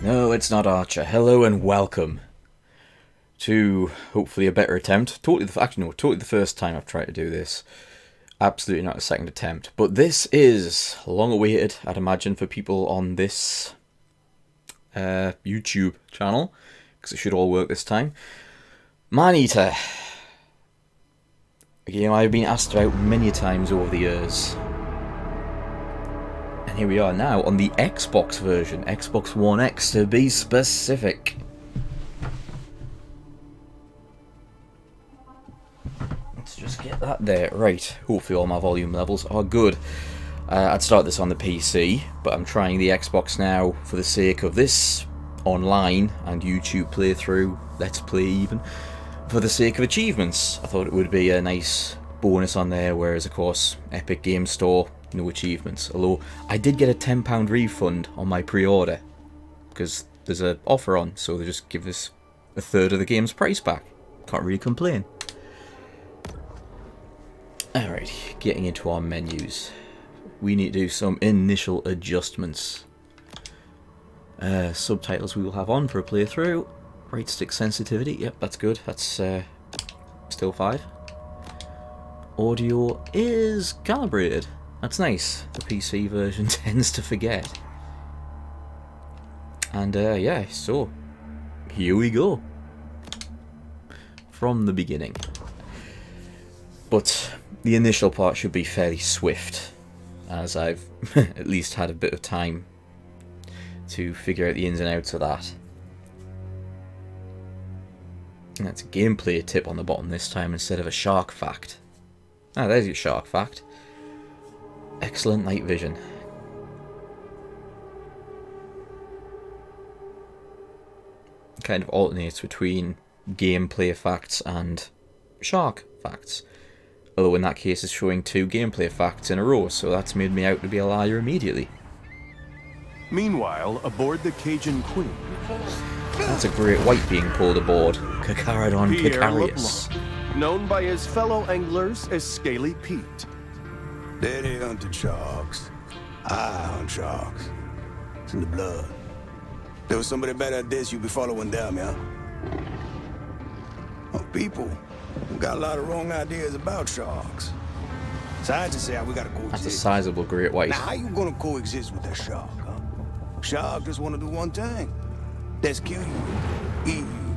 No, it's not Archer. Hello and welcome to hopefully a better attempt. Totally the first time I've tried to do this. Absolutely not a second attempt. But this is long awaited, I'd imagine, for people on this YouTube channel, because it should all work this time. Maneater. A game I've been asked about many times over the years. And here we are now on the Xbox version, Xbox One X to be specific. Let's just get that there. Right, hopefully all my volume levels are good. I'd start this on the PC, but I'm trying the Xbox now for the sake of this online and YouTube playthrough, Let's Play even, for the sake of achievements. I thought it would be a nice bonus on there, whereas of course Epic Game Store, no achievements. Although I did get a £10 refund on my pre-order, because there's an offer on, so they just give us a third of the game's price back. Can't really complain. Alright, getting into our menus. We need to do some initial adjustments. Subtitles we will have on for a playthrough. Right stick sensitivity, yep, that's good. That's still 5. Audio is calibrated. That's nice. The PC version tends to forget. And yeah, so here we go. From the beginning. But the initial part should be fairly swift, as I've at least had a bit of time to figure out the ins and outs of that. And that's a gameplay tip on the bottom this time instead of a shark fact. Ah, there's your shark fact. Excellent night vision. Kind of alternates between gameplay facts and shark facts. Although in that case it's showing 2 gameplay facts in a row, so that's made me out to be a liar immediately. Meanwhile, aboard the Cajun Queen, that's a great white being pulled aboard. Cacarodon Cacarius. known by his fellow anglers as Scaly Pete. They're the hunted sharks. I hunt sharks. It's in the blood. There was somebody better at this, you'd be following them, yeah? Oh, people got a lot of wrong ideas about sharks. Scientists say we gotta coexist. That's a sizable great white. Now, how you gonna coexist with that shark, huh? Shark just wanna do one thing. That's kill you, eat you,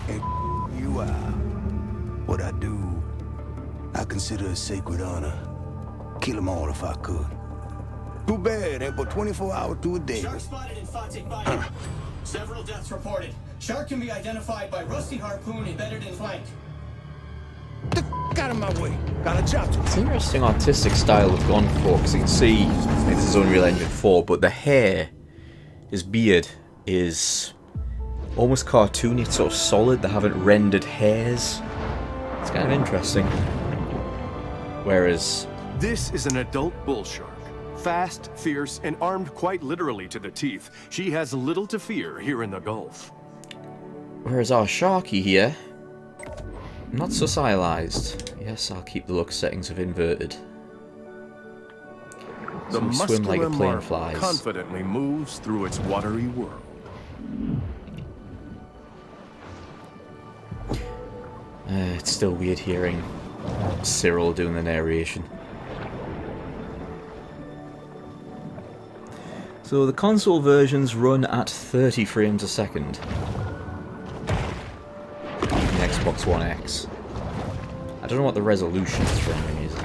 and you out. What I do, I consider a sacred honor. Kill them all if I could. Too bad, ain't but 24 hours to a day. Shark spotted in Fawcett Bayou. Several deaths reported. Shark can be identified by rusty harpoon embedded in flank. Get out of my way. Got a job to do. It's an interesting artistic style they've gone for, because you can see, I think this is Unreal Engine 4, but the hair, his beard, is almost cartoony. It's sort of solid. They haven't rendered hairs. It's kind of interesting. Whereas This is an adult bull shark. Fast, fierce, and armed quite literally to the teeth. She has little to fear here in the Gulf. our Sharky here, not so stylized. Yes, I'll keep the look settings of inverted. The So we swim like a muscular plane marvel flies. confidently moves through its watery world. It's still weird hearing Cyril doing the narration. So the console versions run at 30 frames a second. Even the Xbox One X. I don't know what the resolution is for any reason.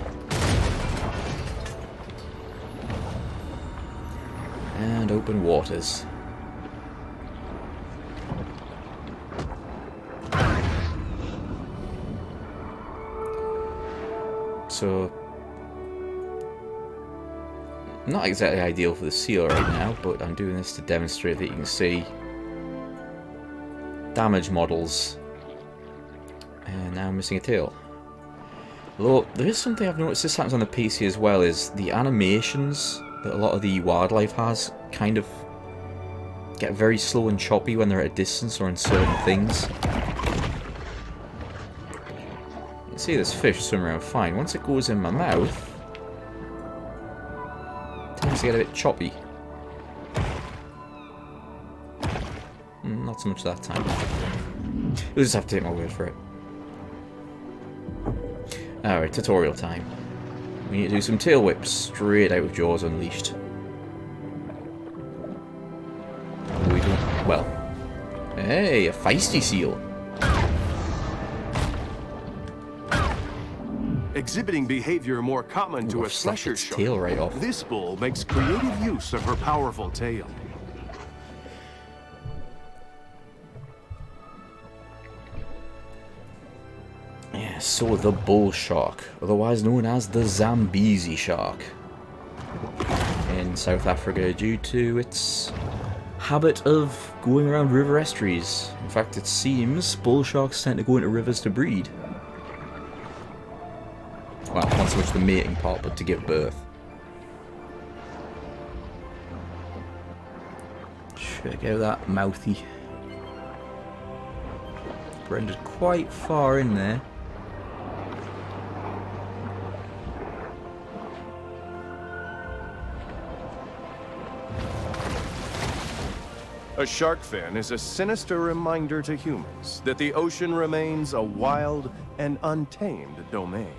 And open waters. So, not exactly ideal for the seal right now, but I'm doing this to demonstrate that you can see damage models. And now I'm missing a tail. Although, there is something I've noticed, this happens on the PC as well, is the animations that a lot of the wildlife has kind of get very slow and choppy when they're at a distance or in certain things. You can see this fish swim around fine. Once it goes in my mouth, it tends to get a bit choppy. Not so much that time. You'll just have to take my word for it. Alright, tutorial time. We need to do some tail whips straight out of Jaws Unleashed. What are we doing? Well. Hey, a feisty seal. Exhibiting behavior more common to a Slapped thresher its shark, tail right off. this bull makes creative use of her powerful tail. Yeah, so the bull shark, otherwise known as the Zambezi shark. In South Africa due to its habit of going around river estuaries. In fact, it seems bull sharks tend to go into rivers to breed. Well, not so much the mating part, but to give birth. Check out that mouthy. Rendered quite far in there. A shark fin is a sinister reminder to humans that the ocean remains a wild and untamed domain.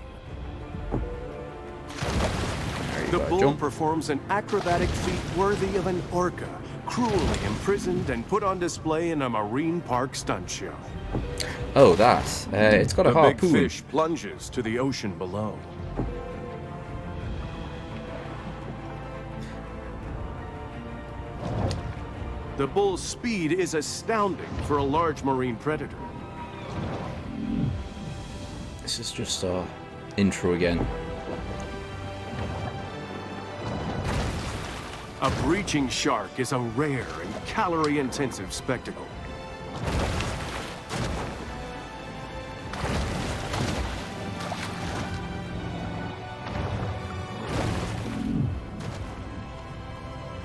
The bull performs an acrobatic feat worthy of an orca, cruelly imprisoned and put on display in a marine park stunt show. Oh, that. It's got a The big harpoon. fish plunges to the ocean below. The bull's speed is astounding for a large marine predator. This is just our intro again. A breaching shark is a rare and calorie-intensive spectacle.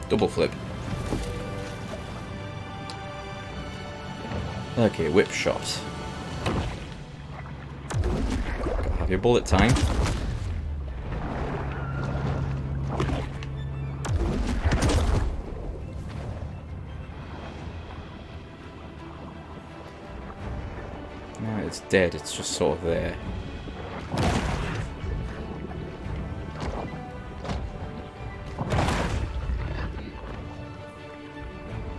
Double flip. Okay, whip shot. Gotta have your bullet time. No, it's dead, it's just sort of there.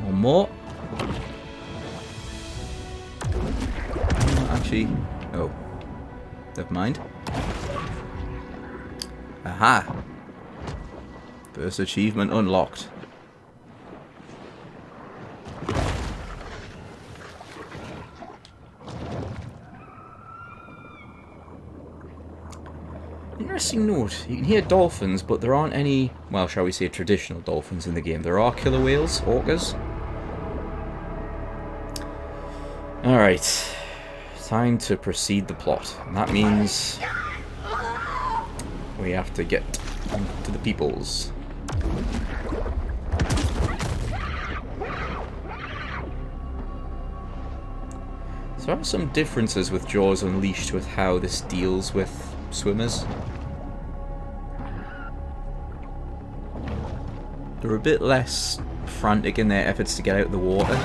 One more. Actually, oh, never mind. Aha! First achievement unlocked. Interesting note, you can hear dolphins, but there aren't any, well, shall we say traditional dolphins in the game. There are killer whales, orcas. Alright, time to proceed the plot. And that means we have to get to the peoples. So there are some differences with Jaws Unleashed with how this deals with swimmers. They're a bit less frantic in their efforts to get out of the water.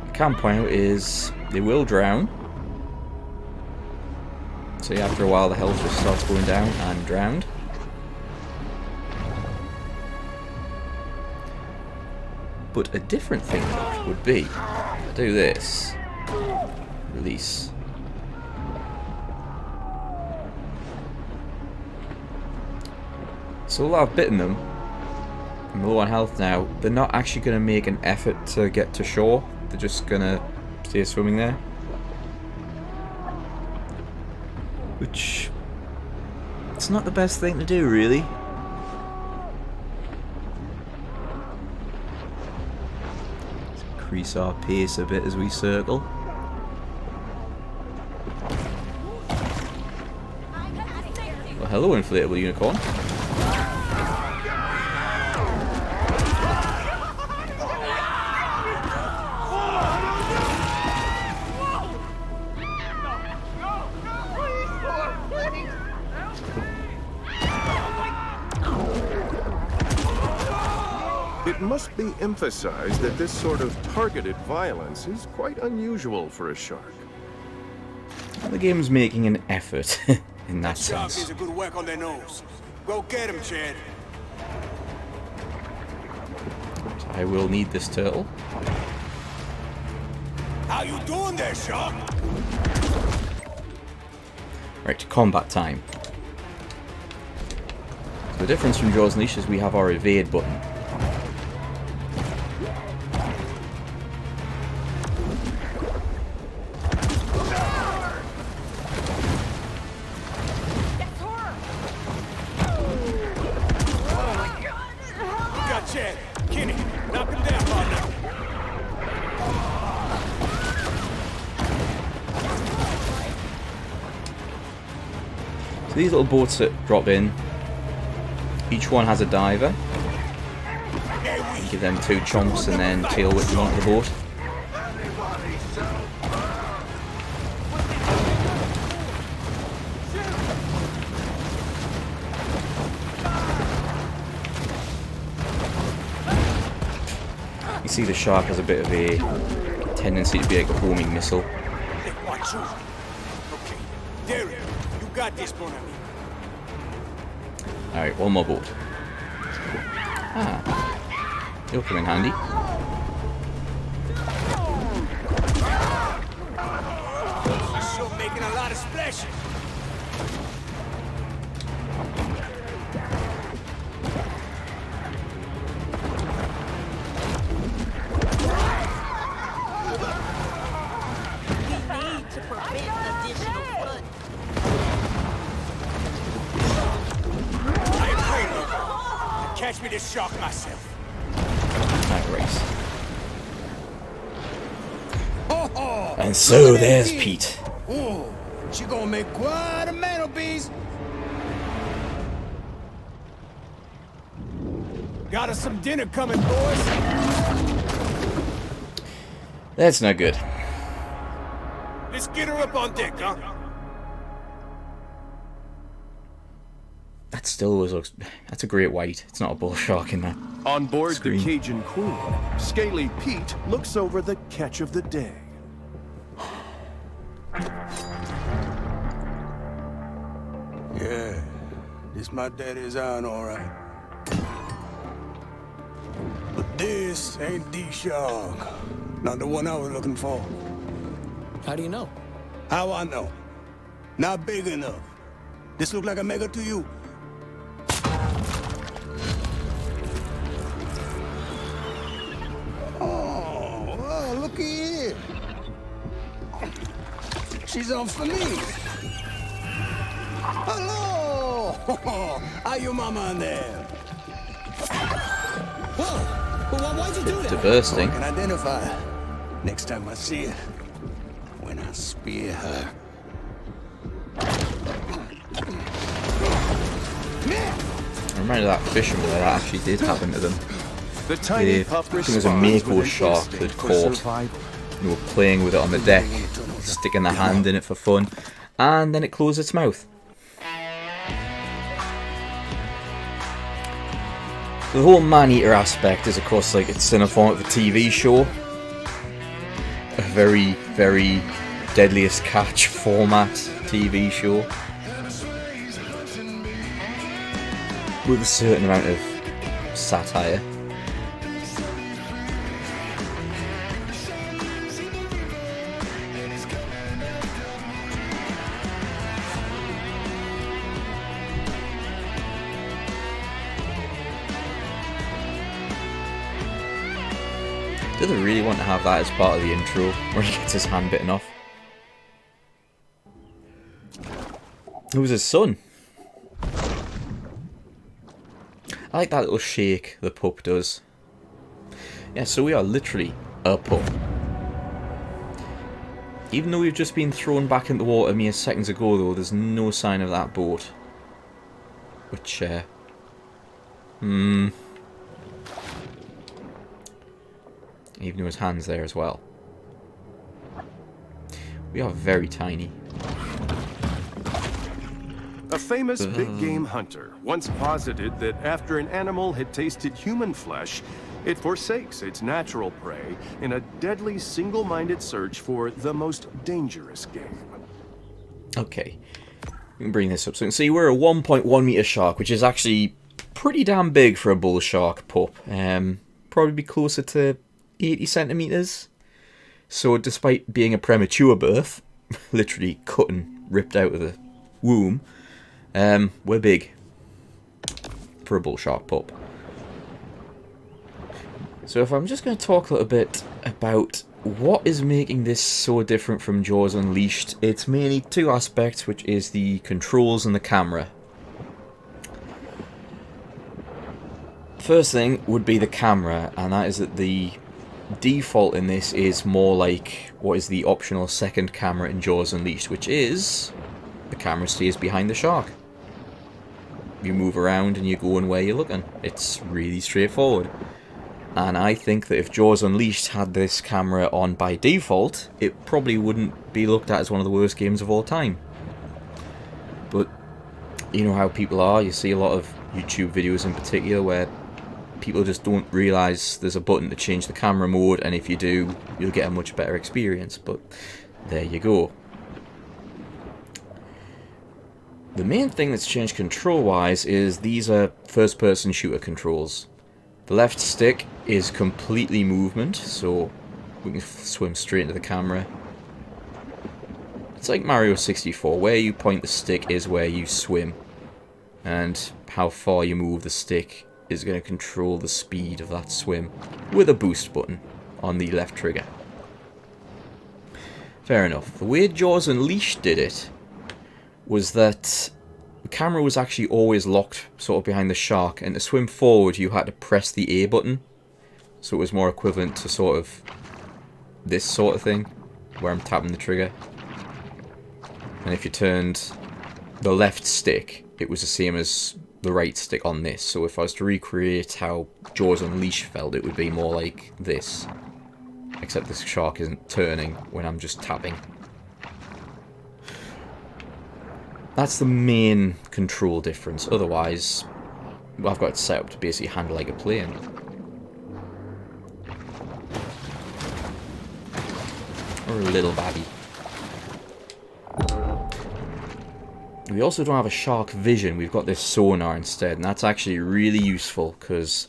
I can point out is they will drown. So after a while the health just starts going down and drowned. But a different thing would be do this. Release. So while I've bitten them, I'm low on health now, they're not actually going to make an effort to get to shore. They're just going to stay swimming there. Which, it's not the best thing to do, really. Let's increase our pace a bit as we circle. Well, hello, inflatable unicorn. It must be emphasized that this sort of targeted violence is quite unusual for a shark. The game's making an effort in that Shark sense. is a good whack on their nose. Go get him, Chad. I will need this turtle. How you doing there, Shark? Right, combat time. So the difference from Jaws Unleashed is we have our evade button. Got Chad. Kenny, knock him down, partner. So these little boats that drop in, each one has a diver. Give them 2 chomps and then tail whip them onto the boat. You see the shark has a bit of a tendency to be like a homing missile. Hey, watch you. Okay, Derek, you got this, mon ami. Alright, one more boat. Ah, you'll come in handy. Sure making a lot of splashing. To prevent additional flooding. I ain't afraid of him. I'll catch me this shark myself. That race. Oh, And so there's Pete. Oh, she gonna make quite a mantelpiece. Got us some dinner coming, boys. That's not good. Let's get her up on deck, huh? That still always looks... That's a great white. It's not a bull shark in that. On board Screen. the Cajun Queen, Scaly Pete looks over the catch of the day. Yeah, this my daddy's iron, all right. But this ain't the shark. Not the one I was looking for. How do you know? How I know? Not big enough. This look like a mega to you? Oh, well, looky here. She's on for me. Hello! How you mama in there? Whoa! Well, why'd you do To that? bursting. I can identify her next time I see her. When I spear her. I remember that fisherman where that actually did happen to them. The tiny Yeah, pup I think it was a responds mako with an shark instinct that for caught. survival. They were playing with it on the deck, sticking their hand in it for fun, and then it closed its mouth. The whole Maneater aspect is, of course, like it's in a form of a TV show. A very, very Deadliest Catch format TV show. With a certain amount of satire. Do they really want to have that as part of the intro, where he gets his hand bitten off? Who's his son? I like that little shake the pup does. Yeah, so we are literally a pup. Even though we've just been thrown back into the water mere seconds ago, though, there's no sign of that boat. Which, even though his hand's there as well. We are very tiny. A famous big game hunter once posited that after an animal had tasted human flesh, It forsakes its natural prey in a deadly single-minded search for the most dangerous game. Okay, we can bring this up so you can see we're a 1.1 meter shark, which is actually pretty damn big for a bull shark pup. Probably be closer to 80 centimeters. So despite being a premature birth, literally cut and ripped out of the womb, we're big for a bull shark pup. So if I'm just going to talk a little bit about what is making this so different from Jaws Unleashed, it's mainly two aspects, which is the controls and the camera. First thing would be the camera, and that is that the default in this is more like what is the optional second camera in Jaws Unleashed, which is the camera stays behind the shark. You move around and you're going where you're looking. It's really straightforward. And I think that if Jaws Unleashed had this camera on by default, it probably wouldn't be looked at as one of the worst games of all time. But you know how people are. You see a lot of YouTube videos in particular where people just don't realise there's a button to change the camera mode, and if you do, you'll get a much better experience. But there you go. The main thing that's changed control-wise is these are first-person shooter controls. The left stick is completely movement, so we can swim straight into the camera. It's like Mario 64, where you point the stick is where you swim, and how far you move the stick is going to control the speed of that swim, with a boost button on the left trigger. Fair enough. The way Jaws Unleashed did it was that the camera was actually always locked sort of behind the shark, and to swim forward you had to press the A button, so it was more equivalent to sort of this sort of thing where I'm tapping the trigger. And if you turned the left stick, it was the same as the right stick on this. So if I was to recreate how Jaws Unleashed felt, it would be more like this, except this shark isn't turning when I'm just tapping. That's the main control difference. Otherwise, I've got it set up to basically handle like a plane. Or a little babby. We also don't have a shark vision. We've got this sonar instead, and that's actually really useful, because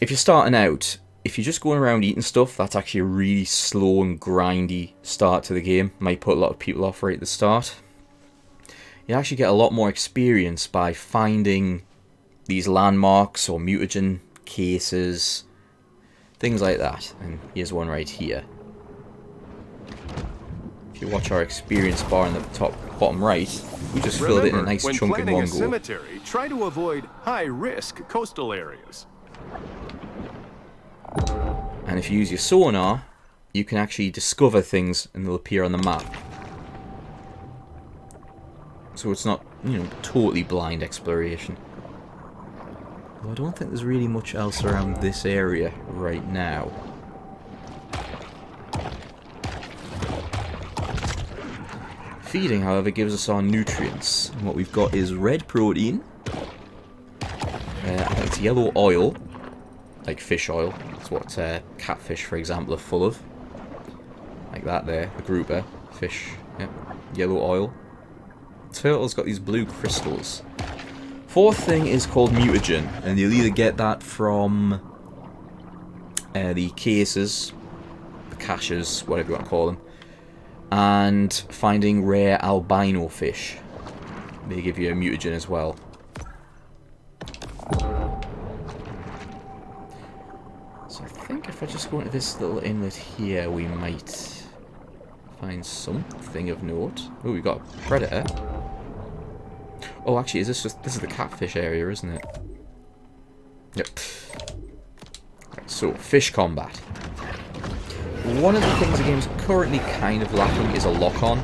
if you're starting out, if you're just going around eating stuff, that's actually a really slow and grindy start to the game. Might put a lot of people off right at the start. You actually get a lot more experience by finding these landmarks or mutagen cases, things like that. And here's one right here. If you watch our experience bar in the bottom right, we just filled it in a nice chunk in one go. When planning a cemetery, try to avoid high-risk coastal areas. And if you use your sonar, you can actually discover things and they'll appear on the map. So it's not, you know, totally blind exploration. Well, I don't think there's really much else around this area right now. Feeding, however, gives us our nutrients. And what we've got is red protein. I think it's yellow oil, like fish oil. That's what catfish, for example, are full of. Like that there, the grouper, fish, yeah, yellow oil. Turtle's got these blue crystals. Fourth thing is called mutagen, and you'll either get that from the cases, the caches, whatever you want to call them, and finding rare albino fish. They give you a mutagen as well. So I think if I just go into this little inlet here, we might find something of note. Oh, we've got a predator. Oh, actually, this is the catfish area, isn't it? Yep. Right, so, fish combat. One of the things the game's currently kind of lacking is a lock-on.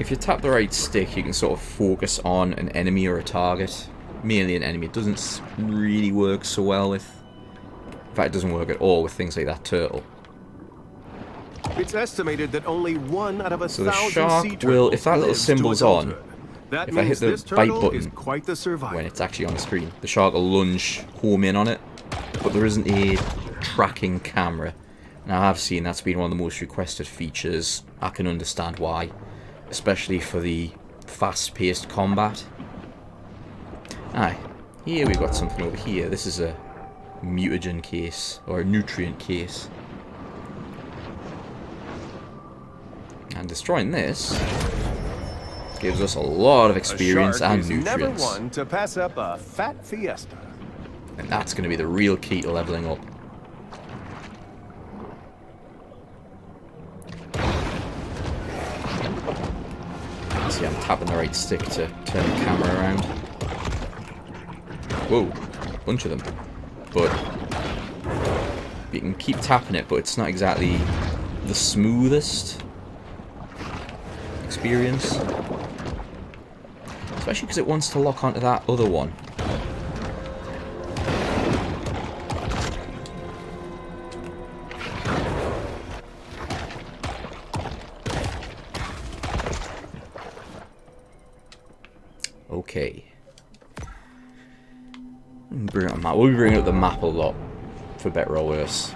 If you tap the right stick, you can sort of focus on an enemy or a target. Mainly an enemy. It doesn't really work so well with... In fact, it doesn't work at all with things like that turtle. It's estimated that only 1 out of 1,000 so the shark sea will, turtles if that little lives to symbol's on, adulthood. That if I hit means the this bite turtle is button quite the survivor. when it's actually on the screen, the shark will lunge home in on it, but there isn't a tracking camera. Now I've seen that's been one of the most requested features. I can understand why, especially for the fast-paced combat. Aye, here we've got something over here. This is a mutagen case, or a nutrient case. And destroying this gives us a lot of experience and nutrients. Never one to pass up a fat fiesta. And that's going to be the real key to leveling up. See, I'm tapping the right stick to turn the camera around. Whoa, bunch of them. But you can keep tapping it, but it's not exactly the smoothest experience. Especially because it wants to lock onto that other one. Okay. Bring up a map. We'll be bringing up the map a lot, for better or worse.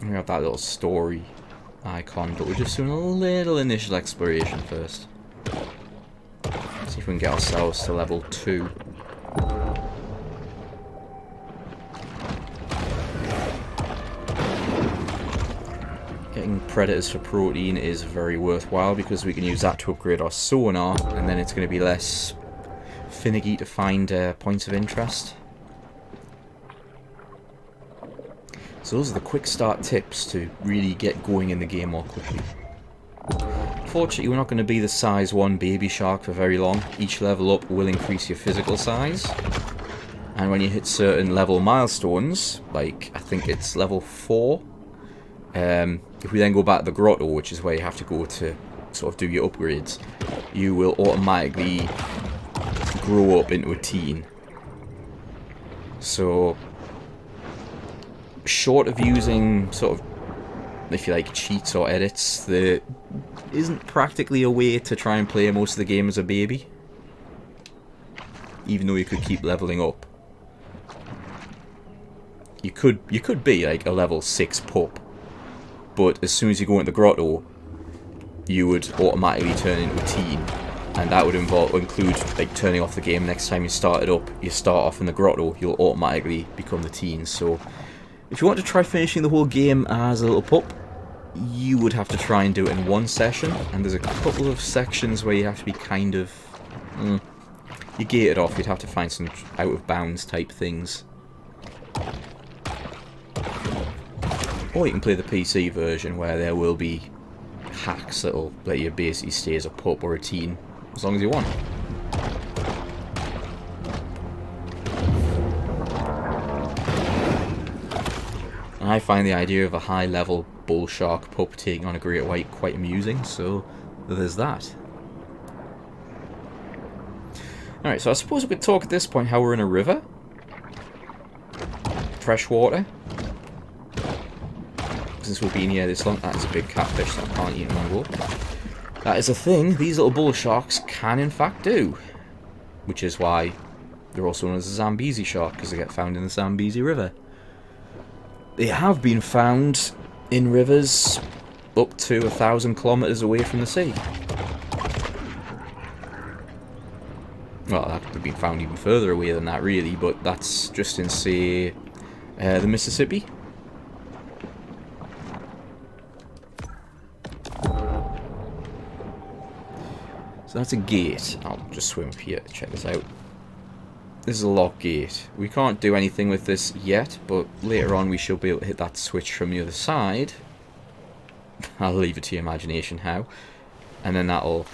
We have that little story icon, but we're just doing a little initial exploration first. See if we can get ourselves to level 2. Getting predators for protein is very worthwhile because we can use that to upgrade our sonar, and then it's going to be less finicky to find points of interest. So those are the quick start tips to really get going in the game more quickly. Fortunately, we're not going to be the size 1 baby shark for very long. Each level up will increase your physical size. And when you hit certain level milestones, like I think it's level 4, if we then go back to the grotto, which is where you have to go to sort of do your upgrades, you will automatically grow up into a teen. So, short of using sort of, if you like, cheats or edits, there isn't practically a way to try and play most of the game as a baby, even though you could keep leveling up. You could be like a level 6 pup, but as soon as you go into the grotto, you would automatically turn into a teen, and that would include like turning off the game next time you start it up. You start off in the grotto, you'll automatically become the teen. So if you want to try finishing the whole game as a little pup, you would have to try and do it in one session, and there's a couple of sections where you have to be kind of you gated off. You'd have to find some out of bounds type things. Or you can play the PC version where there will be hacks that'll let you basically stay as a pup or a teen as long as you want. And I find the idea of a high level bull shark pup taking on a great white quite amusing, so there's that. Alright, so I suppose we could talk at this point how we're in a river. Freshwater. Since we've been here this long, that is a big catfish that I can't eat in one go. That is a thing these little bull sharks can in fact do. Which is why they're also known as a Zambezi shark, because they get found in the Zambezi River. They have been found in rivers up to 1,000 kilometers away from the sea. Well, that could have been found even further away than that really, but that's just in, say, the Mississippi. So that's a gate. I'll just swim up here to check this out. This is a lock gate. We can't do anything with this yet, but later on we should be able to hit that switch from the other side. I'll leave it to your imagination how. And then that'll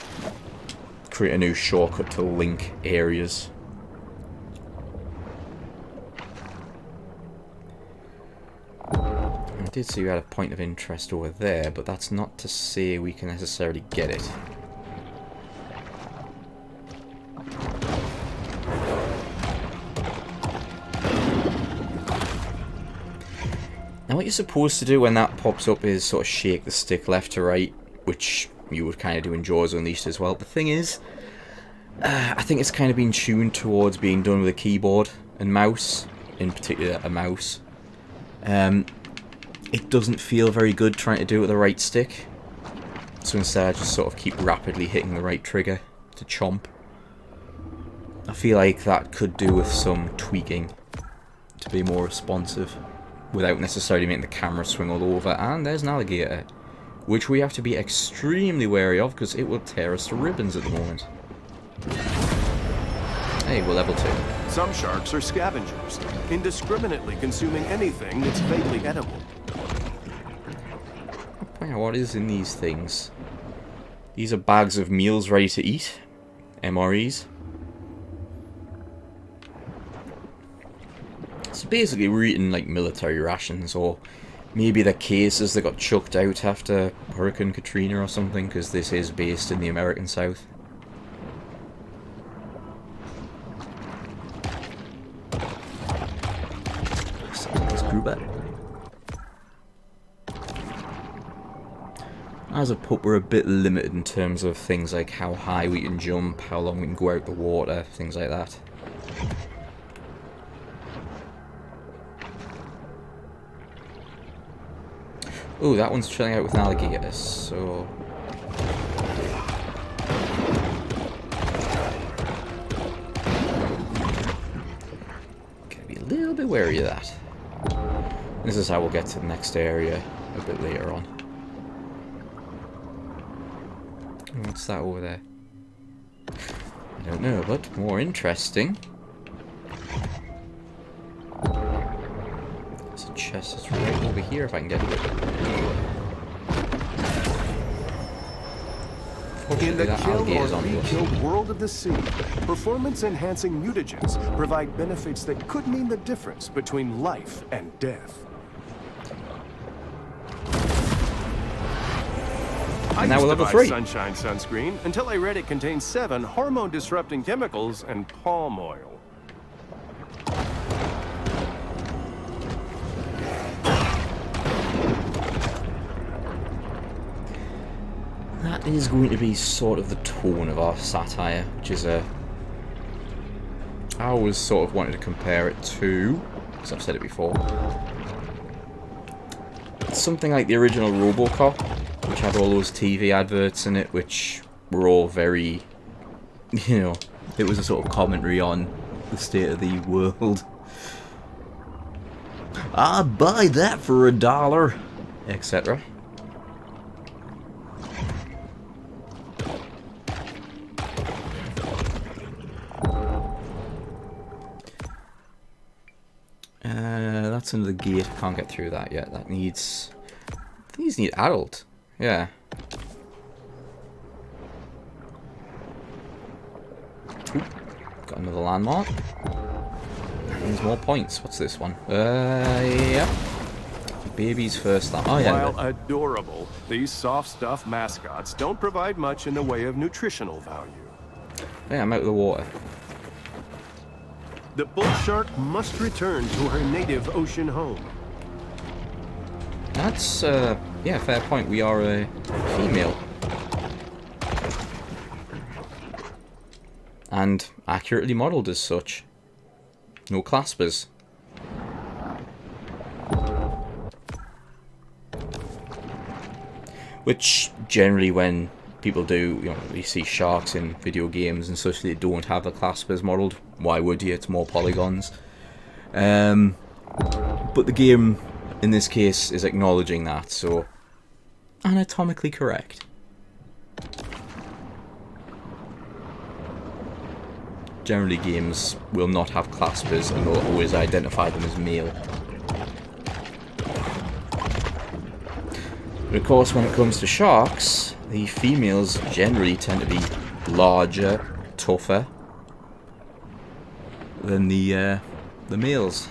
create a new shortcut to link areas. I did see we had a point of interest over there, but that's not to say we can necessarily get it. Now what you're supposed to do when that pops up is sort of shake the stick left to right which you would kind of do in Jaws Unleashed as well. The thing is, I think it's kind of been tuned towards being done with a keyboard and mouse, in particular a mouse. It doesn't feel very good trying to do it with the right stick, so instead I just sort of keep rapidly hitting the right trigger to chomp. I feel like that could do with some tweaking to be more responsive without necessarily making the camera swing all over. And there's an alligator, which we have to be extremely wary of because it will tear us to ribbons at the moment. Hey, we're level 2. Some sharks are scavengers, indiscriminately consuming anything that's vaguely edible. What is in these things? These are bags of meals ready to eat. MREs. So basically we're eating like military rations, or maybe the cases that got chucked out after Hurricane Katrina or something, because this is based in the American South. Something's grew better. As a pup, we're a bit limited in terms of things like how high we can jump, how long we can go out the water, things like that. Oh, that one's chilling out with an alligator, so... Gotta be a little bit wary of that. This is how we'll get to the next area a bit later on. What's that over there? I don't know, but more interesting. There's a chest that's right over here if I can get to it. In the that kill alligator's or on be us. killed world of the sea, performance-enhancing mutagens provide benefits that could mean the difference between life and death. I Now used we're to level buy 3. Sunshine sunscreen until I read it contains 7 hormone-disrupting chemicals and palm oil. That is going to be sort of the tone of our satire, which is a... I always sort of wanted to compare it to, because I've said it before, something like the original RoboCop, which had all those TV adverts in it, which were all very, you know, it was a sort of commentary on the state of the world. I'd buy that for $1, etc. That's under the gate. Can't get through that yet. That needs... These need adult. Yeah. Ooh, got another landmark. Needs more points. What's this one? Yeah. Baby's first land. Oh, yeah. While adorable, these soft stuff mascots don't provide much in the way of nutritional value. Yeah, I'm out of the water. The bull shark must return to her native ocean home. That's, yeah, fair point. We are a female. And accurately modelled as such. No claspers. Which, generally, when people do, you know, you see sharks in video games and such, they don't have the claspers modelled. Why would you? It's more polygons. But the game, in this case, is acknowledging that, so anatomically correct. Generally, games will not have claspers and will always identify them as male. But of course, when it comes to sharks, the females generally tend to be larger, tougher than the males.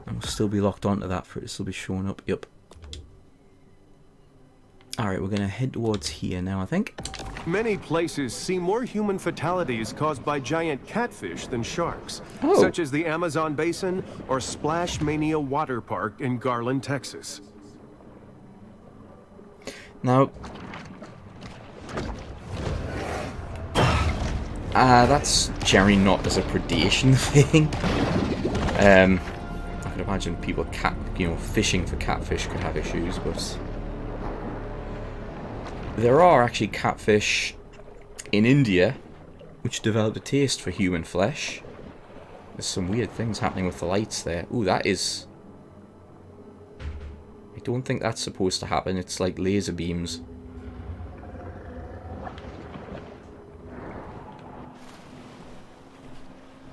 I'll still be locked onto that for it to still be showing up. Yep. Alright, we're going to head towards here now, I think. Many places see more human fatalities caused by giant catfish than sharks, Oh. such as the Amazon Basin or Splash Mania Water Park in Garland, Texas. Now, that's generally not as a predation thing. I can imagine people fishing for catfish could have issues, but there are actually catfish in India which developed a taste for human flesh. There's some weird things happening with the lights there. Ooh, that is... I don't think that's supposed to happen. It's like laser beams.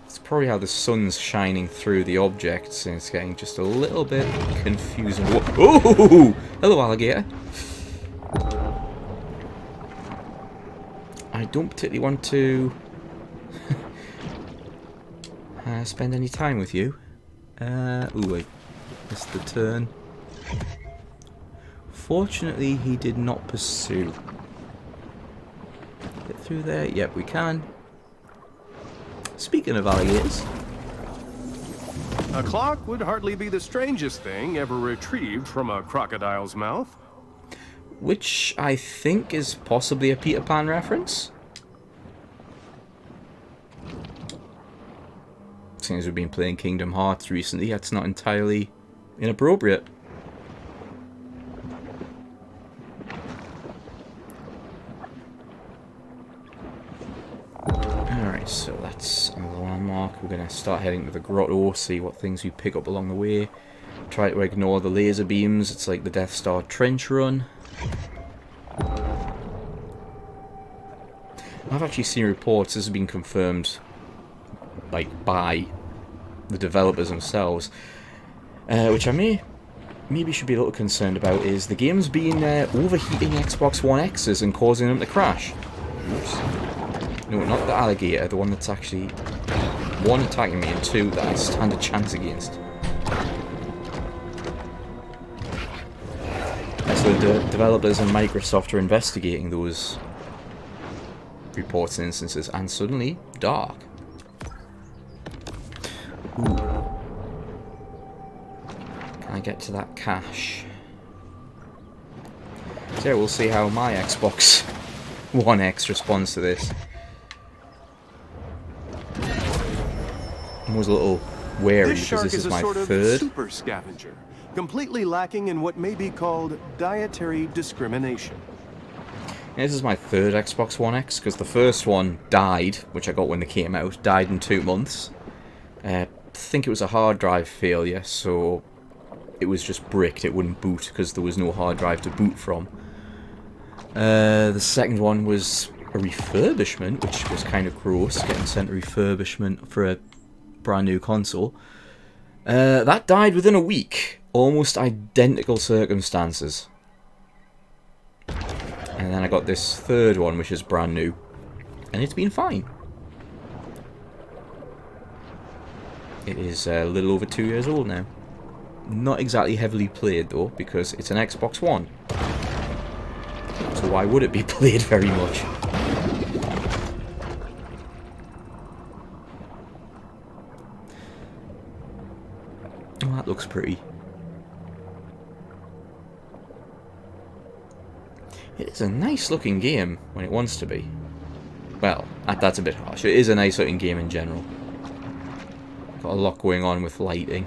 It's probably how the sun's shining through the objects and it's getting just a little bit confusing. Oh! Hello, alligator. I don't particularly want to spend any time with you. Ooh, I missed the turn. Fortunately, he did not pursue. Get through there? Yep, we can. Speaking of alligators, A clock would hardly be the strangest thing ever retrieved from a crocodile's mouth. which I think is possibly a Peter Pan reference. Seeing as we've been playing Kingdom Hearts recently, that's not entirely inappropriate. Alright, so that's another landmark. We're going to start heading to the grotto, see what things we pick up along the way. Try to ignore the laser beams. It's like the Death Star trench run. I've actually seen reports, this has been confirmed like by the developers themselves, which I maybe should be a little concerned about, is the game's been overheating Xbox One X's and causing them to crash. Oops. No, not the alligator, the one that's actually, one, attacking me, and two, that I stand a chance against. So the developers and Microsoft are investigating those reports and instances, and suddenly, dark. Ooh. Can I get to that cache? So yeah, we'll see how my Xbox One X responds to this. I was a little wary because this is my sort of third. super scavenger, completely lacking in what may be called dietary discrimination. This is my third Xbox One X, because the first one died, which I got when they came out, died in 2 months. I think it was a hard drive failure, so it was just bricked, it wouldn't boot because there was no hard drive to boot from. The second one was a refurbishment, which was kind of gross, getting sent a refurbishment for a brand new console. That died within a week, almost identical circumstances. And then I got this third one, which is brand new, and it's been fine. It is a little over 2 years old now. Not exactly heavily played though, because it's an Xbox One. So why would it be played very much? Oh, that looks pretty. It is a nice looking game when it wants to be. Well, that's a bit harsh. It is a nice looking game in general. Got a lot going on with lighting.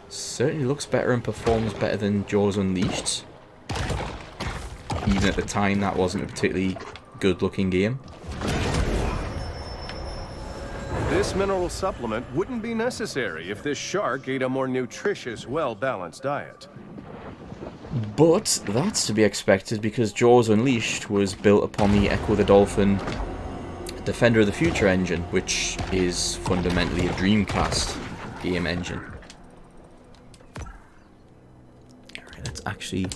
Certainly looks better and performs better than Jaws Unleashed. Even at the time, that wasn't a particularly good looking game. This mineral supplement wouldn't be necessary if this shark ate a more nutritious, well-balanced diet. But that's to be expected because Jaws Unleashed was built upon the Echo the Dolphin Defender of the Future engine, which is fundamentally a Dreamcast game engine. Alright, let's actually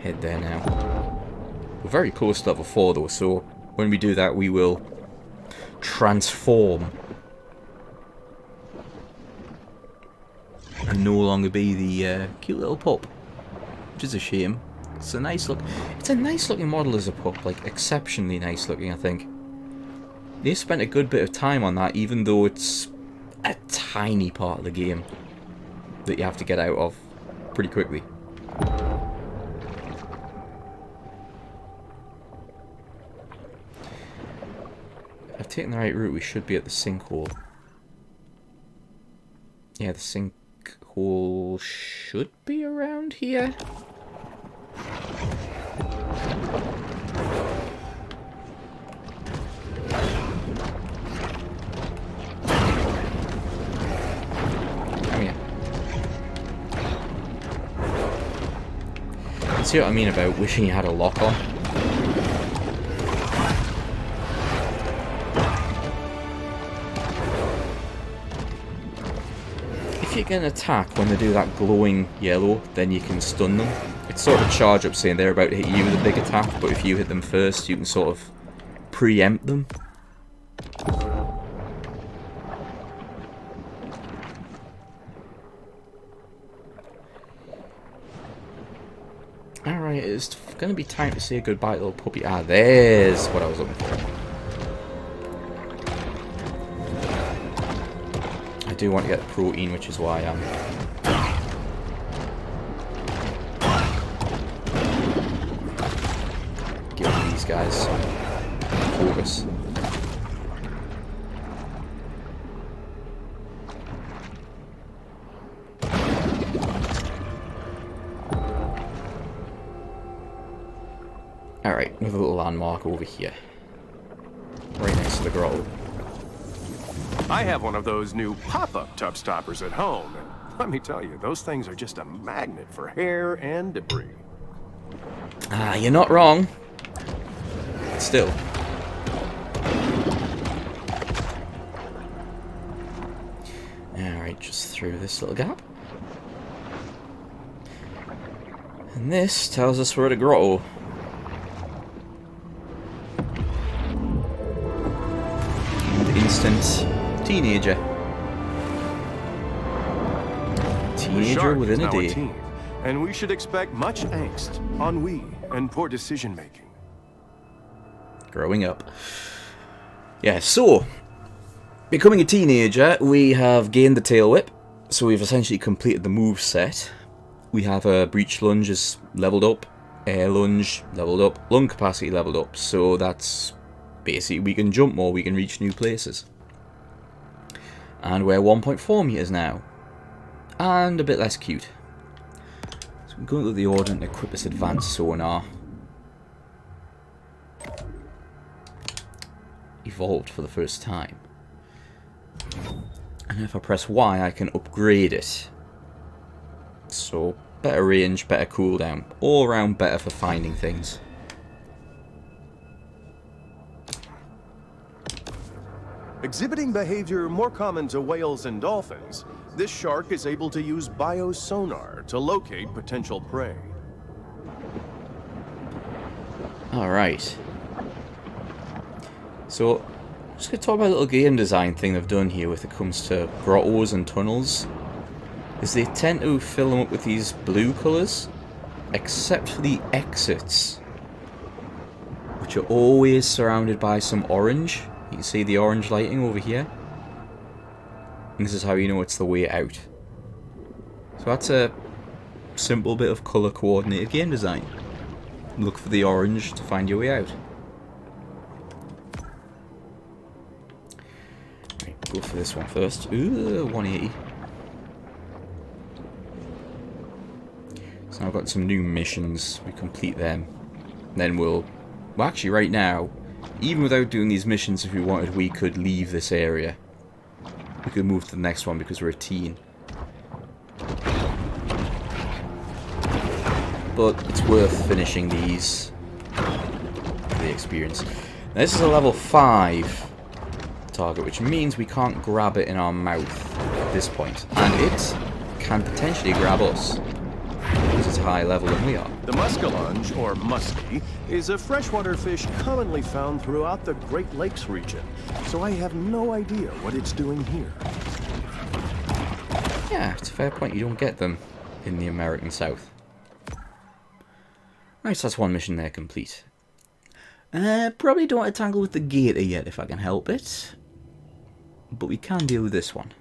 head there now. We're very close to level 4 though, so when we do that we will transform and no longer be the cute little pup. which is a shame. It's a nice look. It's a nice looking model as a pup, like exceptionally nice looking, I think. They spent a good bit of time on that, even though it's a tiny part of the game that you have to get out of pretty quickly. If I've taken the right route, we should be at the sinkhole. Yeah, the sinkhole should be around here. Come here. See what I mean about wishing you had a lock on? If you get an attack when they do that glowing yellow, then you can stun them. It's sort of a charge up saying they're about to hit you with a big attack, but if you hit them first, you can sort of preempt them. Alright, it's going to be time to say goodbye to little puppy. Ah, there's what I was looking for. I do want to get the protein, which is why I'm... giving these guys some focus. Alright, with a little landmark over here. Right next to the grotto. I have one of those new pop-up tub stoppers at home, and let me tell you, those things are just a magnet for hair and debris. Ah, you're not wrong. Still. Alright, just through this little gap. And this tells us we're at a grotto. And instant teenager. Teenager within a day. Teen, and we should expect much angst, ennui, and poor decision-making. Growing up. Yeah, so, becoming a teenager, we have gained the tail whip, so we've essentially completed the move set. We have a breach lunge is leveled up, air lunge leveled up, lung capacity leveled up, so that's basically we can jump more, we can reach new places. And we're 1.4 meters now, and a bit less cute. So we go to the order and equip this advanced sonar. Evolved for the first time. And if I press Y, I can upgrade it. So, better range, better cooldown. All around better for finding things. Exhibiting behavior more common to whales and dolphins, this shark is able to use biosonar to locate potential prey. Alright. So, I'm just going to talk about a little game design thing they've done here when it comes to grottos and tunnels. Is they tend to fill them up with these blue colours, except for the exits, which are always surrounded by some orange. You can see the orange lighting over here. And this is how you know it's the way out. So that's a simple bit of colour coordinated game design. Look for the orange to find your way out. Right, go for this one first. Ooh, 180. So now I've got some new missions. We complete them. Then well actually right now, even without doing these missions, if we wanted, we could leave this area. We could move to the next one because we're a teen. But it's worth finishing these for the experience. Now, this is a level 5 target, which means we can't grab it in our mouth at this point. And it can potentially grab us, because it's higher level than we are. The muskellunge, or muskie, is a freshwater fish commonly found throughout the Great Lakes region, so I have no idea what it's doing here. Yeah, it's a fair point. You don't get them in the American South. Right, so that's one mission there complete. Probably don't want to tangle with the gator yet if I can help it. But we can deal with this one.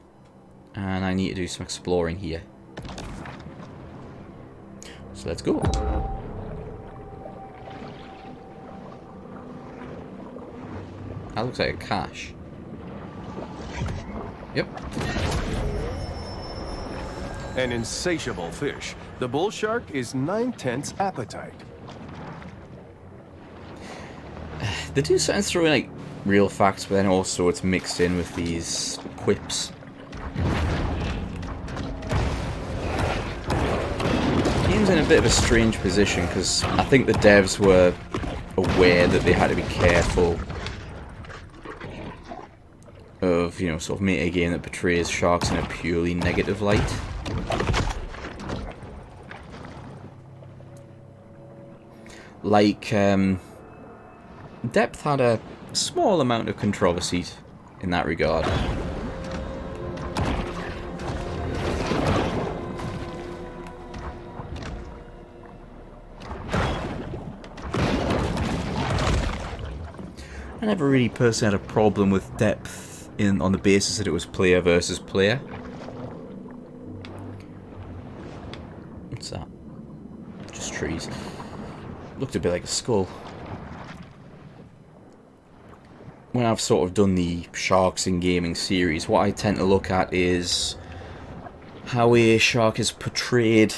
And I need to do some exploring here. So let's go. That looks like a cache. Yep. An insatiable fish, the bull shark is 9/10 appetite. They do sometimes throw in like real facts, but then also it's mixed in with these quips. The game's in a bit of a strange position because I think the devs were aware that they had to be careful of, you know, sort of making a game that portrays sharks in a purely negative light. Like, Depth had a small amount of controversy in that regard. I never really personally had a problem with Depth on the basis that it was player versus player. What's that? Just trees. Looked a bit like a skull. When I've sort of done the Sharks in Gaming series, what I tend to look at is how a shark is portrayed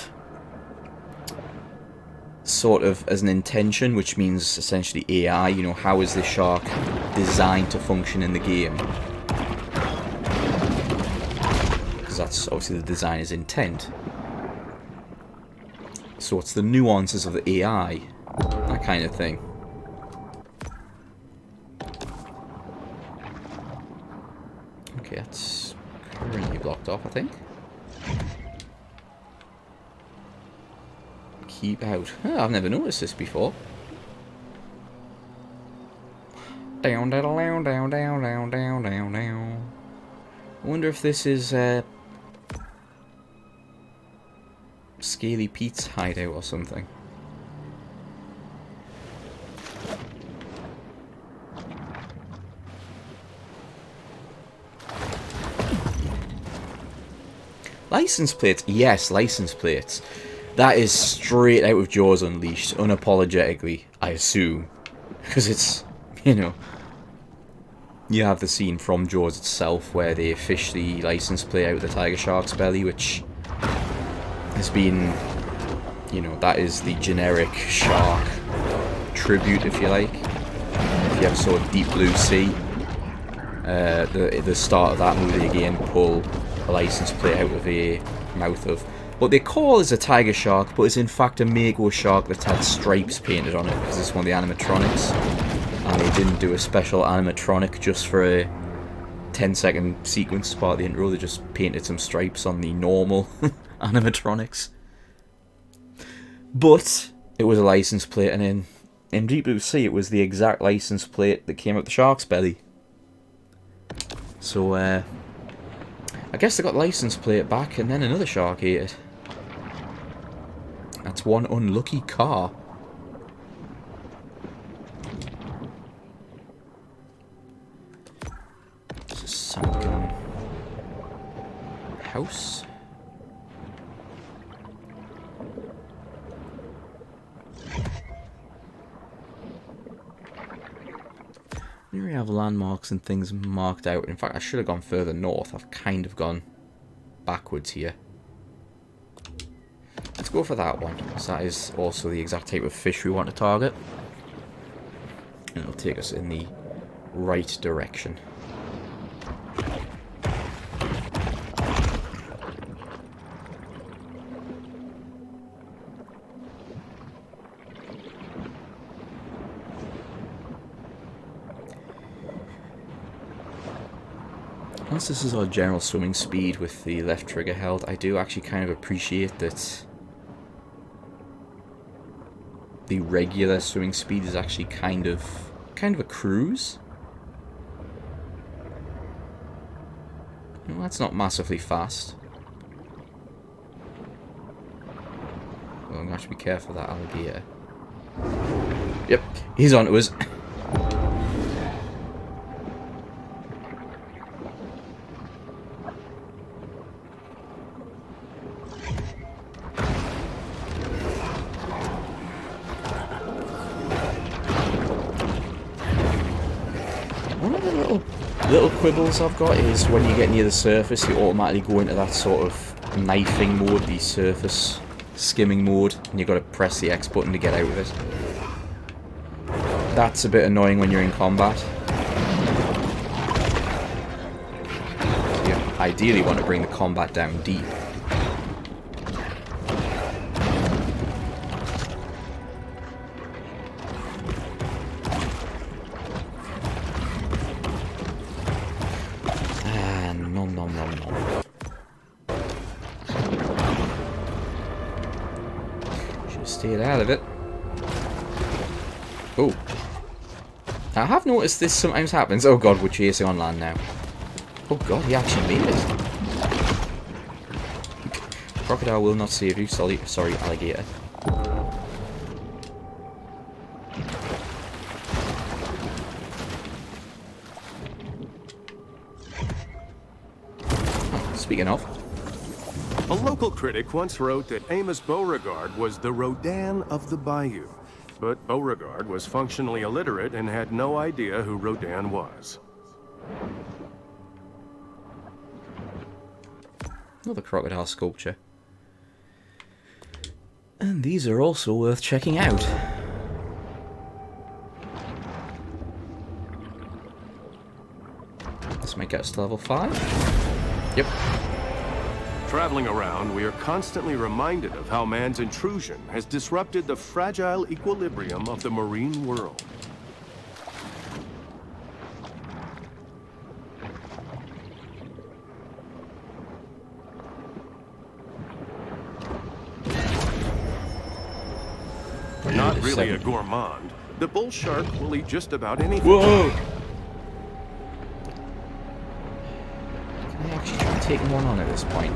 sort of as an intention, which means essentially AI, you know, how is this shark designed to function in the game? Because that's obviously the designer's intent. So it's the nuances of the AI, that kind of thing. Okay, that's currently blocked off, I think. Keep out. Oh, I've never noticed this before. Down, down, down, down, down, down, down, down, down. I wonder if this is Scaly Pete's hideout or something. License plates? Yes, license plates. That is straight out of Jaws Unleashed, unapologetically, I assume. Because it's, you know, you have the scene from Jaws itself where they fish the license plate out of the tiger shark's belly, which has been, you know, that is the generic shark tribute, if you like. If you ever saw Deep Blue Sea, the start of that movie again, pull a license plate out of the mouth of what they call is a tiger shark, but is in fact a mako shark that's had stripes painted on it, because it's one of the animatronics. And they didn't do a special animatronic just for a 10-second sequence as part of the intro, they just painted some stripes on the normal animatronics. But it was a license plate, and in Deep Blue Sea it was the exact license plate that came out the shark's belly. So I guess they got the license plate back, and then another shark ate it. That's one unlucky car. It's a sunken house. We really have landmarks and things marked out. In fact, I should have gone further north. I've kind of gone backwards here. Let's go for that one, because that is also the exact type of fish we want to target. And it'll take us in the right direction. Once this is our general swimming speed with the left trigger held, I do actually kind of appreciate that the regular swimming speed is actually kind of a cruise. Well, that's not massively fast. Well, I'm going to have to be careful of that alligator. Yep, he's on to us. One of the little quibbles I've got is when you get near the surface, you automatically go into that sort of knifing mode, the surface skimming mode, and you've got to press the X button to get out of it. That's a bit annoying when you're in combat. So you ideally want to bring the combat down deep. Nom nom nom nom. Should have stayed out of it. Oh. I have noticed this sometimes happens. Oh god, we're chasing on land now. Oh god, he actually made it. Crocodile will not save you. Sorry, alligator. Speaking of. A local critic once wrote that Amos Beauregard was the Rodin of the Bayou. But Beauregard was functionally illiterate and had no idea who Rodin was. Another crocodile sculpture. And these are also worth checking out. This might get us to level 5. Yep. Traveling around, we are constantly reminded of how man's intrusion has disrupted the fragile equilibrium of the marine world. Not really a gourmand, the bull shark will eat just about anything. Whoa! Can I actually try and take him on at this point?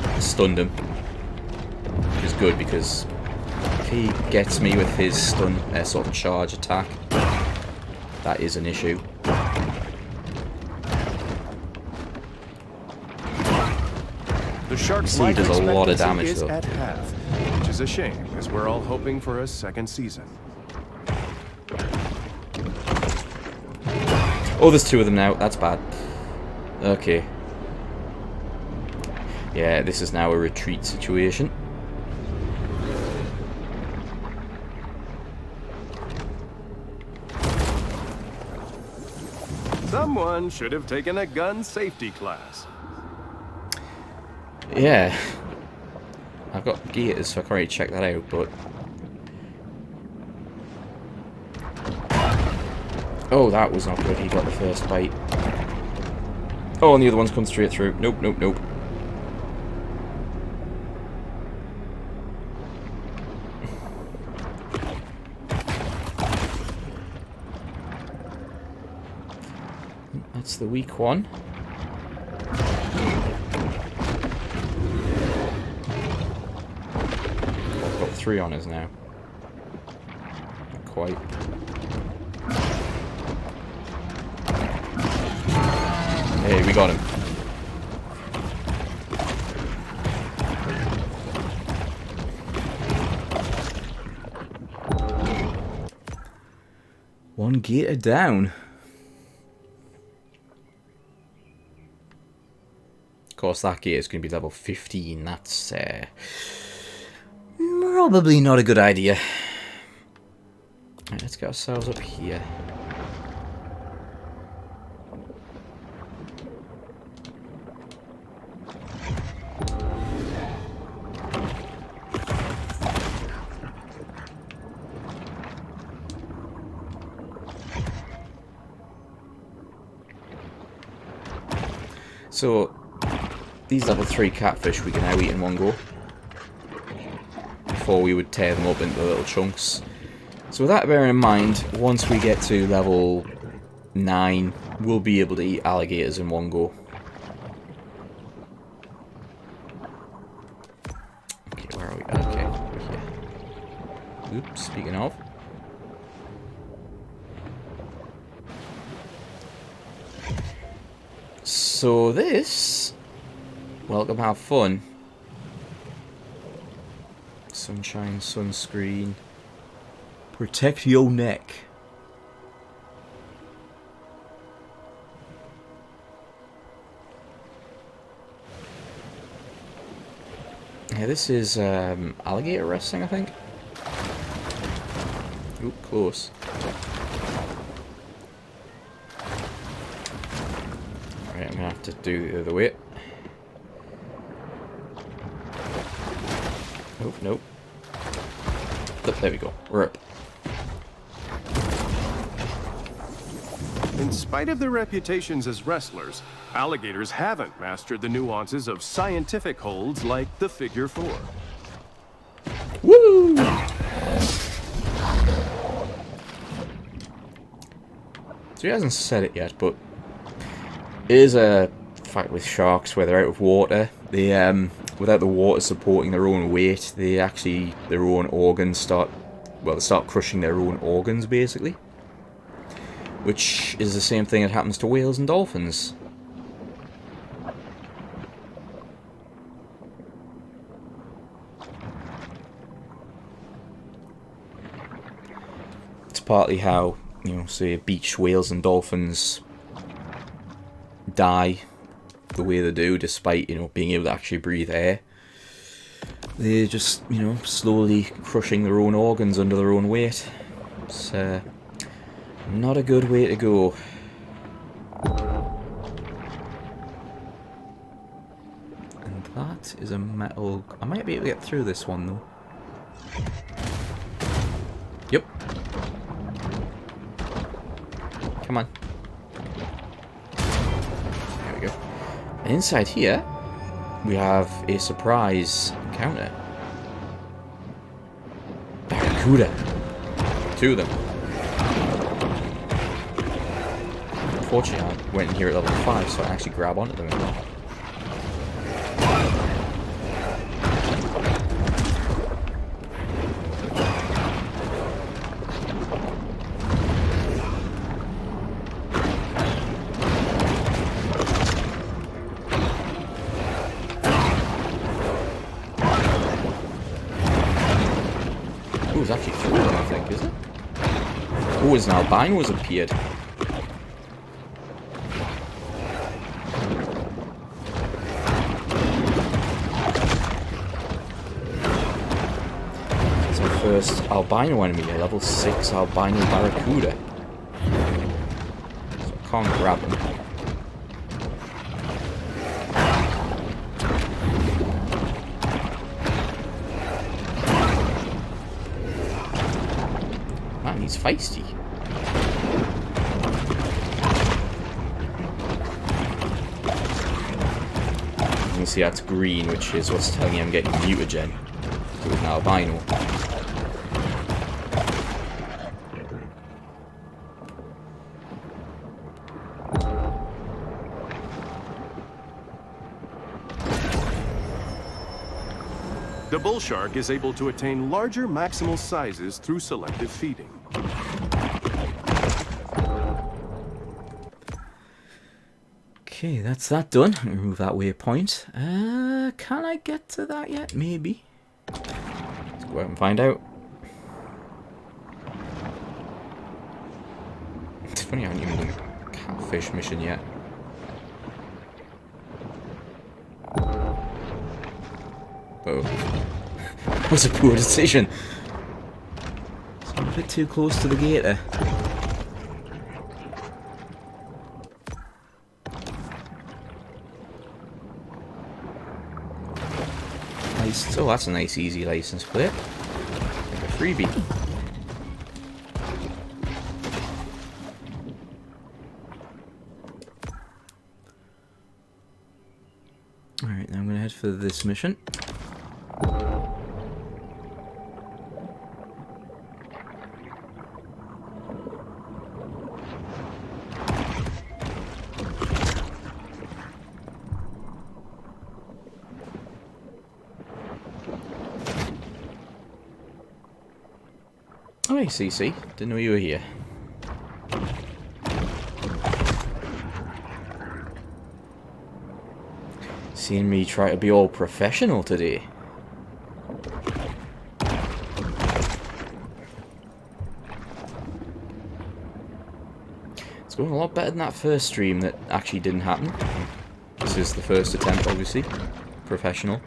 I stunned him. Which is good because if he gets me with his stun sort of charge attack, that is an issue. The shark's He life does a lot of expectancy damage is though. at half, which is a shame, as we're all hoping for a second season. Oh, there's 2 of them now. That's bad. Okay. Yeah, this is now a retreat situation. Someone should have taken a gun safety class. Yeah. I've got gears, so I can't really check that out, but... Oh, that was not good. He got the first bite. Oh, and the other one's come straight through. Nope, nope, nope. That's the weak one. I've got 3 on us now. Not quite. Hey, we got him. One gator down. Of course, that gator is going to be level 15. That's probably not a good idea. Right, let's get ourselves up here. So, these level 3 catfish we can now eat in one go. Before we would tear them up into little chunks. So with that bearing in mind, once we get to level 9, we'll be able to eat alligators in one go. Okay, where are we? Okay, we're here. Oops, speaking of. So this... Welcome, have fun. Sunshine, sunscreen. Protect your neck. Yeah, this is Alligator Wrestling, I think. Oop, close. Alright, I'm gonna have to do the other way. Oh, nope. Oh, there we go. We're up. In spite of their reputations as wrestlers, alligators haven't mastered the nuances of scientific holds like the figure 4. Woo! So he hasn't said it yet, but it is a fact with sharks where they're out of water. They without the water supporting their own weight, they actually their own organs start crushing their own organs basically. Which is the same thing that happens to whales and dolphins. It's partly how, you know, say beach whales and dolphins die the way they do, despite, you know, being able to actually breathe air. They're just, you know, slowly crushing their own organs under their own weight. It's not a good way to go. And that is a metal... I might be able to get through this one, though. Yep. Come on. There we go. And inside here, we have a surprise encounter. Barracuda. 2 of them. Unfortunately, I went in here at level 5, so I actually grab onto them as well. Oh, it's actually 3 of them, I think, is it? Oh, it's an albino has appeared. First albino enemy, a level 6 albino barracuda. So I can't grab him. Man, he's feisty. You can see that's green, which is what's telling me I'm getting mutagen. So it's an albino. The bull shark is able to attain larger maximal sizes through selective feeding. Okay, that's that done. Remove that waypoint. Can I get to that yet? Maybe. Let's go out and find out. It's funny I haven't even done the catfish mission yet. Oh. That was a poor decision. It's a bit too close to the gator. Nice. Oh, that's a nice easy license plate. Like a freebie. Alright, now I'm gonna head for this mission. hey, CC. Didn't know you were here. Seeing me try to be all professional today. It's going a lot better than that first stream that actually didn't happen. This is the first attempt, obviously. Professional.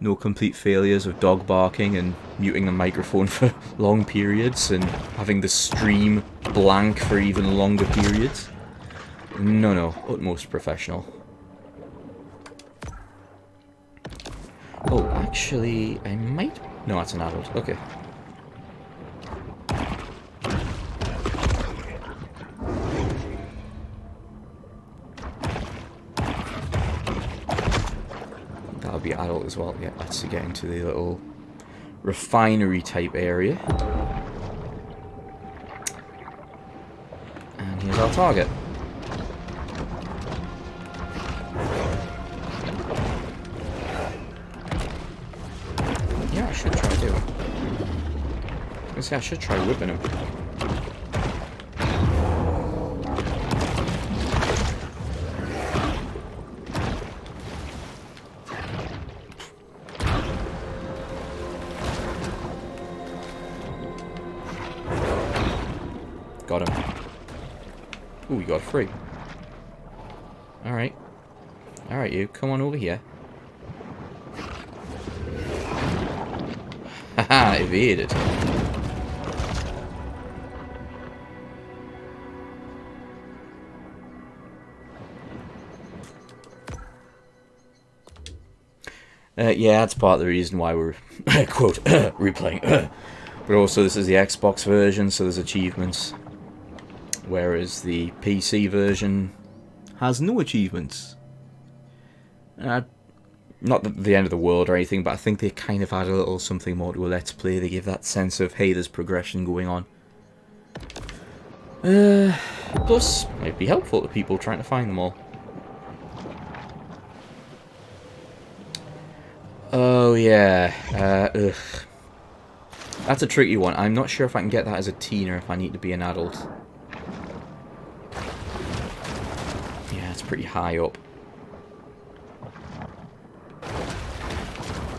No complete failures of dog barking and muting the microphone for long periods and having the stream blank for even longer periods. No, utmost professional. Oh, actually, I might... No, that's an adult. Okay. That'll be adult as well. Yeah, that's to get into the little refinery type area. And here's our target. Yeah, I should try doing. I should try whipping him. Got him. Ooh, we got free. Alright. Alright, you. Come on over here. Haha, evaded. Yeah, that's part of the reason why we're, quote, replaying. But also, this is the Xbox version, so there's achievements. Whereas the PC version has no achievements. Not the end of the world or anything, but I think they kind of add a little something more to a Let's Play. They give that sense of, hey, there's progression going on. Plus, it might be helpful to people trying to find them all. Oh, yeah. Ugh. That's a tricky one. I'm not sure if I can get that as a teen or if I need to be an adult. Yeah, it's pretty high up.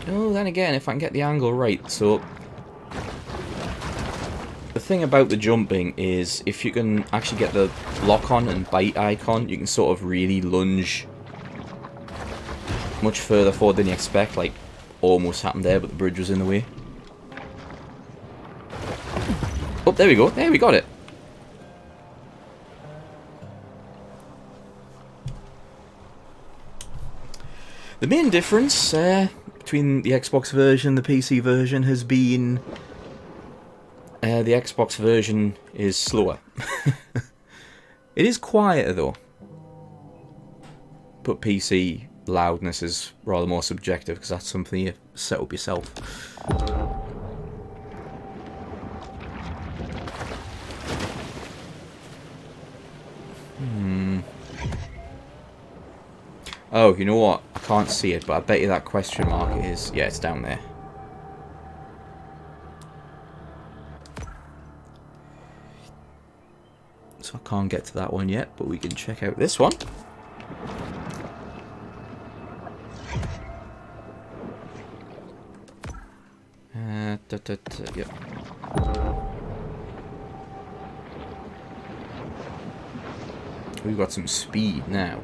Oh, then again, if I can get the angle right, so... The thing about the jumping is, if you can actually get the lock-on and bite icon, you can sort of really lunge much further forward than you expect, like almost happened there, but the bridge was in the way. Oh, there we go. There, we got it. The main difference between the Xbox version and the PC version has been the Xbox version is slower. It is quieter though, but PC loudness is rather more subjective because that's something you set up yourself. Oh, you know what? I can't see it, but I bet you that question mark is... Yeah, it's down there. So I can't get to that one yet, but we can check out this one. Yep. We've got some speed now.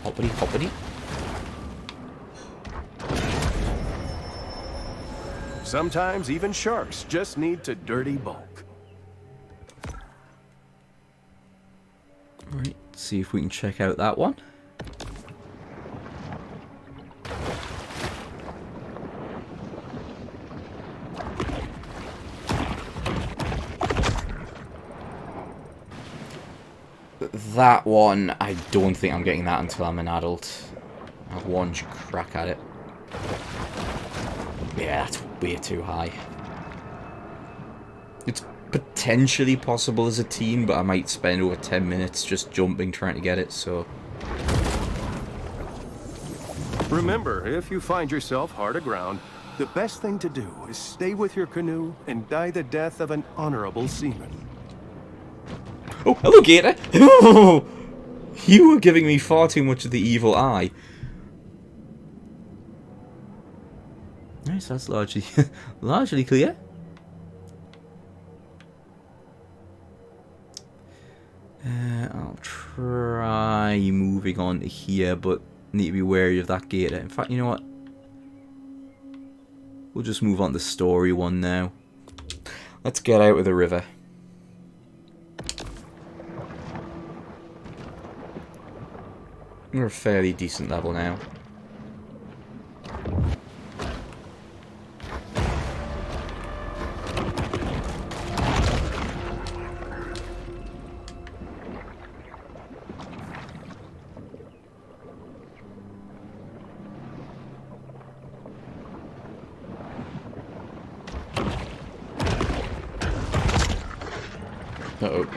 Hoppity hoppity. Sometimes even sharks just need to dirty bulk. Right, see if we can check out that one. That one, I don't think I'm getting that until I'm an adult. I'll have one crack at it. Yeah, that's way too high. It's potentially possible as a team, but I might spend over 10 minutes just jumping trying to get it, so... Remember, if you find yourself hard aground, the best thing to do is stay with your canoe and die the death of an honorable seaman. Oh, hello, Gator! You were giving me far too much of the evil eye. Nice, that's largely, largely clear. I'll try moving on to here, but need to be wary of that Gator. In fact, you know what? We'll just move on to the story one now. Let's get out of the river. We're a fairly decent level now. Uh-oh.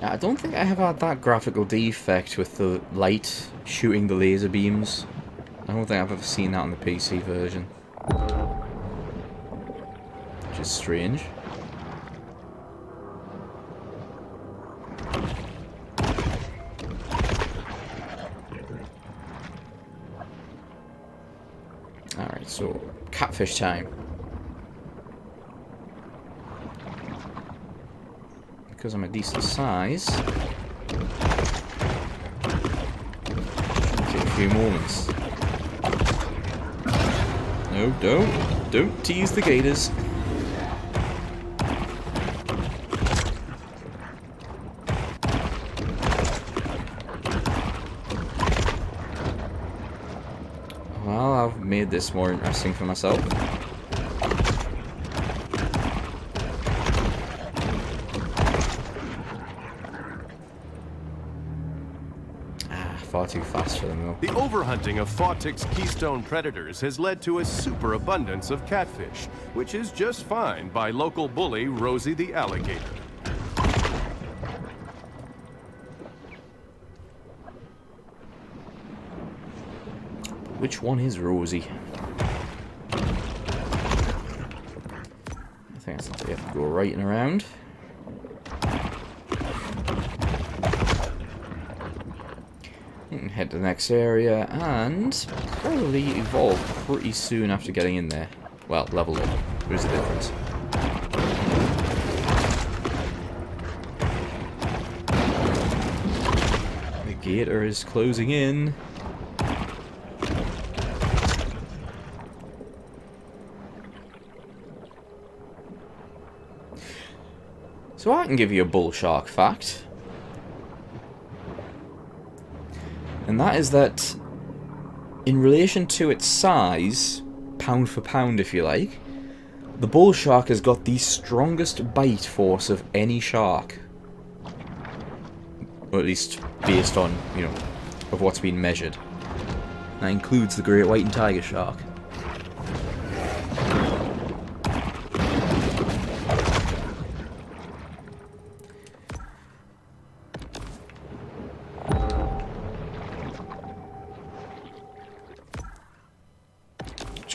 Now, I don't think I have had that graphical defect with the light shooting the laser beams. I don't think I've ever seen that on the PC version. Which is strange. Alright, so catfish time. Because I'm a decent size, take a few moments. No, don't tease the gators. Well, I've made this more interesting for myself. Far too fast for them, though. The overhunting of Fawtick's keystone predators has led to a superabundance of catfish, which is just fine by local bully Rosie the Alligator. Which one is Rosie? I think that's something you have to go right and around. Head to the next area and probably evolve pretty soon after getting in there. Well, level up. There's a difference. The gator is closing in. So I can give you a bull shark fact. And that is that, in relation to its size, pound for pound if you like, the bull shark has got the strongest bite force of any shark. Or at least based on, you know, of what's been measured. That includes the great white and tiger shark.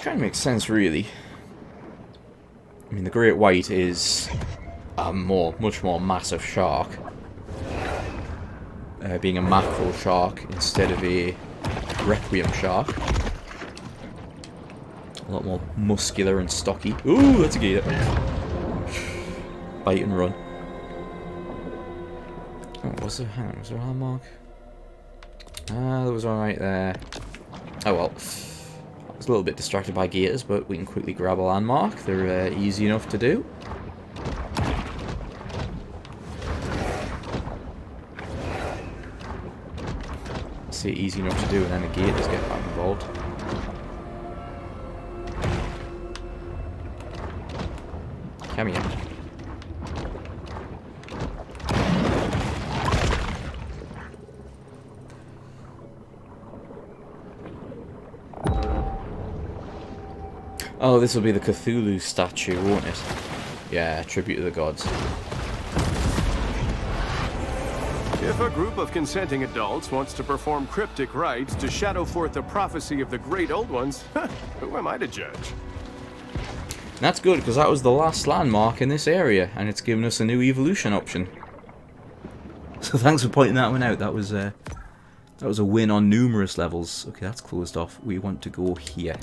Kind of makes sense, really. I mean, the great white is a much more massive shark, being a mackerel shark instead of a requiem shark. A lot more muscular and stocky. Ooh, that's a gator. Bite and run. Oh, was there? Hang on, was there a landmark? Ah, there was one right there. Oh well. I was a little bit distracted by gators, but we can quickly grab a landmark. They're easy enough to do. See, easy enough to do, and then the gators get back involved. Come here. Oh, this will be the Cthulhu statue, won't it? Yeah, tribute to the gods. If a group of consenting adults wants to perform cryptic rites to shadow forth the prophecy of the great old ones, who am I to judge? That's good, because that was the last landmark in this area, and it's given us a new evolution option. So thanks for pointing that one out. That was a win on numerous levels. Okay, that's closed off. We want to go here.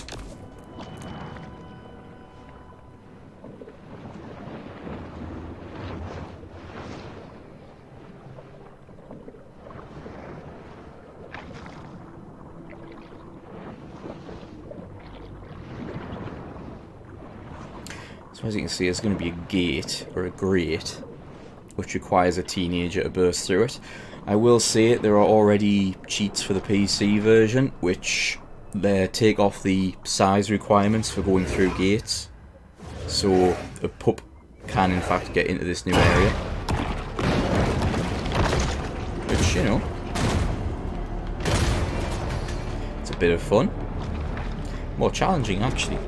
So as you can see, there's going to be a gate, or a grate, which requires a teenager to burst through it. I will say there are already cheats for the PC version, which they take off the size requirements for going through gates. So a pup can in fact get into this new area. Which, you know, it's a bit of fun. More challenging, actually.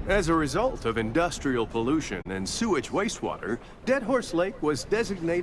As a result of industrial pollution and sewage wastewater, Dead Horse Lake was designated